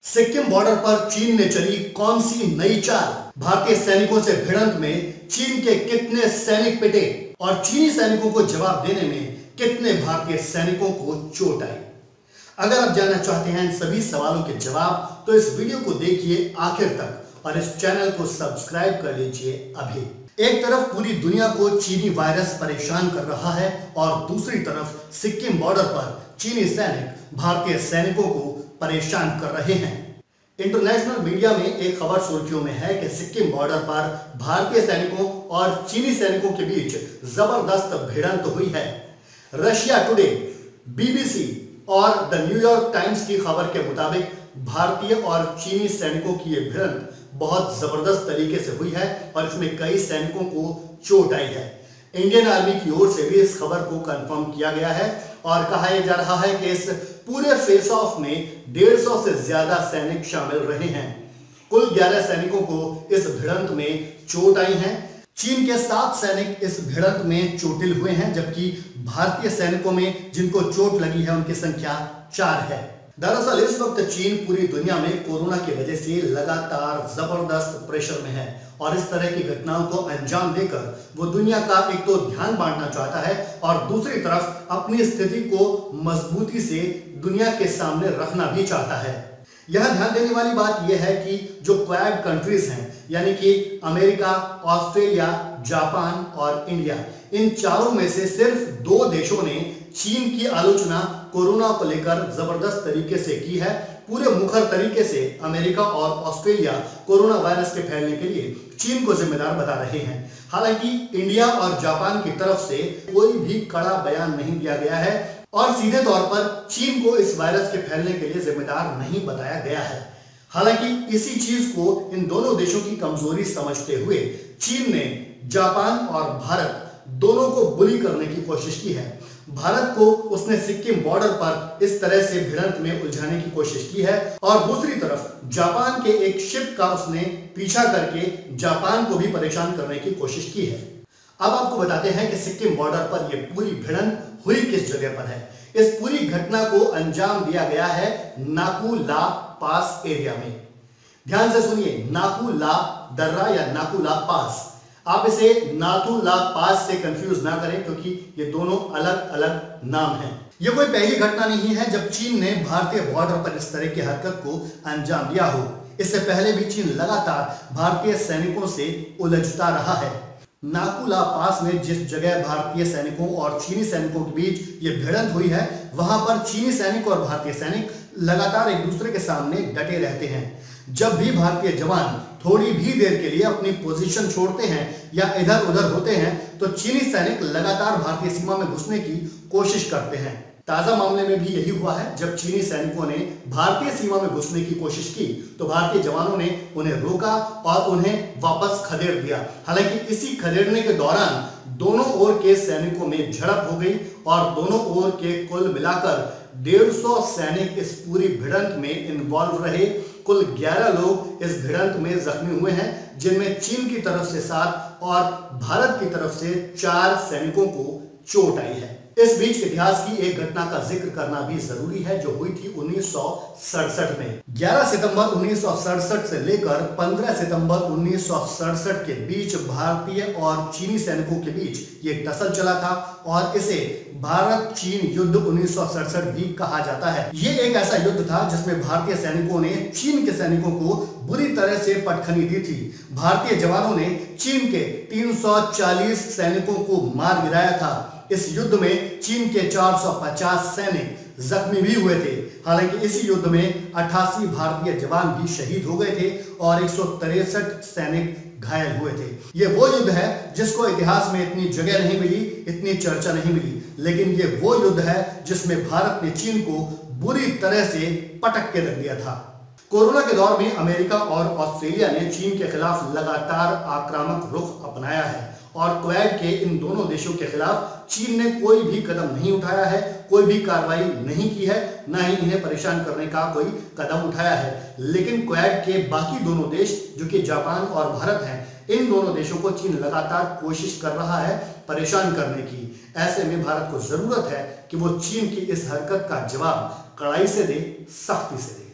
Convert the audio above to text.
Sikkim border पर चीन ने चली कौन सी नई चाल? भारतीय सैनिकों से भिड़ंत में चीन के कितने सैनिक पिटे और चीनी सैनिकों को जवाब देने में कितने भारतीय सैनिकों को चोट आई? अगर आप जानना चाहते हैं इन सभी सवालों के जवाब तो इस वीडियो को देखिए आखिर तक और इस चैनल को सब्सक्राइब कर लीजिए अभी। एक तरफ पूरी दुनिया को चीनी वायरस परेशान कर रहा है और दूसरी तरफ सिक्किम बॉर्डर पर चीनी सैनिक भारतीय सैनिकों को परेशान कर रहे हैं। इंटरनेशनल मीडिया में एक खबर सुर्खियों में है कि सिक्किम बॉर्डर पर भारतीय सैनिकों और चीनी सैनिकों के बीच जबरदस्त भिड़ंत हुई है। रशिया टुडे, बीबीसी और द न्यूयॉर्क टाइम्स की खबर के मुताबिक भारतीय और चीनी सैनिकों की यह भिड़ंत बहुत जबरदस्त तरीके से हुई है और इसमें कई सैनिकों को चोट आई है। इंडियन आर्मी की ओर से भी इस खबर को कंफर्म किया गया है और कहा जा रहा है कि इस पूरे फेस ऑफ में 150 से ज्यादा सैनिक शामिल रहे हैं। कुल 11 सैनिकों को इस भिड़ंत में चोट आई है। चीन के 7 सैनिक इस भिड़ंत में चोटिल हुए हैं, जबकि भारतीय सैनिकों में जिनको चोट लगी है उनकी संख्या 4 है। दरअसल इस वक्त चीन पूरी दुनिया में कोरोना की वजह से लगातार जबरदस्त प्रेशर में है और इस तरह की घटनाओं को अंजाम देकर वो दुनिया का एक तो ध्यान बांटना चाहता है और दूसरी तरफ अपनी स्थिति को मजबूती से दुनिया के सामने रखना भी चाहता है। यह ध्यान देने वाली बात यह है कि जो क्वाड कंट्रीज हैं यानी कि अमेरिका, ऑस्ट्रेलिया, जापान और इंडिया, इन चारों में से सिर्फ 2 देशों ने चीन की आलोचना कोरोना को लेकर जबरदस्त तरीके से की है। पूरे मुखर तरीके से अमेरिका और ऑस्ट्रेलिया कोरोना वायरस के फैलने के लिए चीन को जिम्मेदार बता रहे हैं। हालांकि इंडिया और जापान की तरफ से कोई भी कड़ा बयान नहीं दिया गया है और सीधे तौर पर चीन को इस वायरस के फैलने के लिए जिम्मेदार नहीं बताया गया है। हालांकि इसी चीज को इन दोनों देशों की कमजोरी समझते हुए चीन ने जापान और भारत दोनों को बुली करने की कोशिश की है। भारत को उसने सिक्किम बॉर्डर पर इस तरह से भिड़ंत में उलझाने की कोशिश की है और दूसरी तरफ जापान के एक शिप का उसने पीछा करके जापान को भी परेशान करने की कोशिश की है। अब आपको बताते हैं कि सिक्किम बॉर्डर पर यह पूरी भिड़ंत हुई किस जगह पर है। इस पूरी घटना को अंजाम दिया गया है नाकू ला पास एरिया में। ध्यान से सुनिए, नाकू ला दर्रा या नाकू ला पास। आप इसे नाथू ला पास से कंफ्यूज ना करें क्योंकि ये दोनों अलग अलग नाम हैं। ये कोई पहली घटना नहीं है जब चीन ने भारतीय बॉर्डर पर इस तरह की हरकत को अंजाम दिया हो। इससे पहले भी चीन लगातार भारतीय सैनिकों से उलझता रहा है। नाकू ला पास में जिस जगह भारतीय सैनिकों और चीनी सैनिकों के बीच ये भिड़ंत हुई है, वहां पर चीनी सैनिक और भारतीय सैनिक लगातार एक दूसरे के सामने डटे रहते हैं। जब भी भारतीय जवान थोड़ी भी देर के लिए अपनी पोजीशन छोड़ते हैं या इधर उधर होते हैं तो चीनी सैनिक लगातार भारतीय सीमा में घुसने की कोशिश करते हैं। ताजा मामले में भी यही हुआ है। जब चीनी सैनिकों ने भारतीय सीमा में घुसने की कोशिश की तो भारतीय जवानों ने उन्हें रोका और उन्हें वापस खदेड़ दिया। हालांकि इसी खदेड़ने के दौरान दोनों ओर के सैनिकों में झड़प हो गई और दोनों ओर के कुल मिलाकर 150 सैनिक इस पूरी भिड़ंत में इन्वॉल्व रहे। कुल 11 लोग इस भिड़ंत में जख्मी हुए हैं, जिनमें चीन की तरफ से 7 और भारत की तरफ से 4 सैनिकों को चोट आई है। इस बीच इतिहास की एक घटना का जिक्र करना भी जरूरी है जो हुई थी 1967 में। 11 सितंबर 1967 से लेकर 15 सितंबर 1967 के बीच भारतीय और चीनी सैनिकों के बीच ये टसल चला था और इसे भारत चीन युद्ध 1967 भी कहा जाता है। ये एक ऐसा युद्ध था जिसमें भारतीय सैनिकों ने चीन के सैनिकों को बुरी तरह से पटखनी दी थी। भारतीय जवानों ने चीन के 340 सैनिकों को मार गिराया था। इस युद्ध में चीन के 450 सैनिक जख्मी भी हुए थे। हालांकि इस युद्ध में 88 भारतीय जवान भी शहीद हो गए थे और 163 सैनिक घायल हुए थे। यह वो युद्ध है जिसको इतिहास में इतनी जगह नहीं मिली, इतनी चर्चा नहीं मिली, लेकिन ये वो युद्ध है जिसमें भारत ने चीन को बुरी तरह से पटक के रख दिया था। कोरोना के दौर में अमेरिका और ऑस्ट्रेलिया ने चीन के खिलाफ लगातार आक्रामक रुख अपनाया है और क्वाड के इन दोनों देशों के खिलाफ चीन ने कोई भी कदम नहीं उठाया है, कोई भी कार्रवाई नहीं की है, ना ही इन्हें परेशान करने का कोई कदम उठाया है। लेकिन क्वाड के बाकी दोनों देश जो कि जापान और भारत हैं, इन दोनों देशों को चीन लगातार कोशिश कर रहा है परेशान करने की। ऐसे में भारत को जरूरत है कि वो चीन की इस हरकत का जवाब कड़ाई से दे, सख्ती से दे।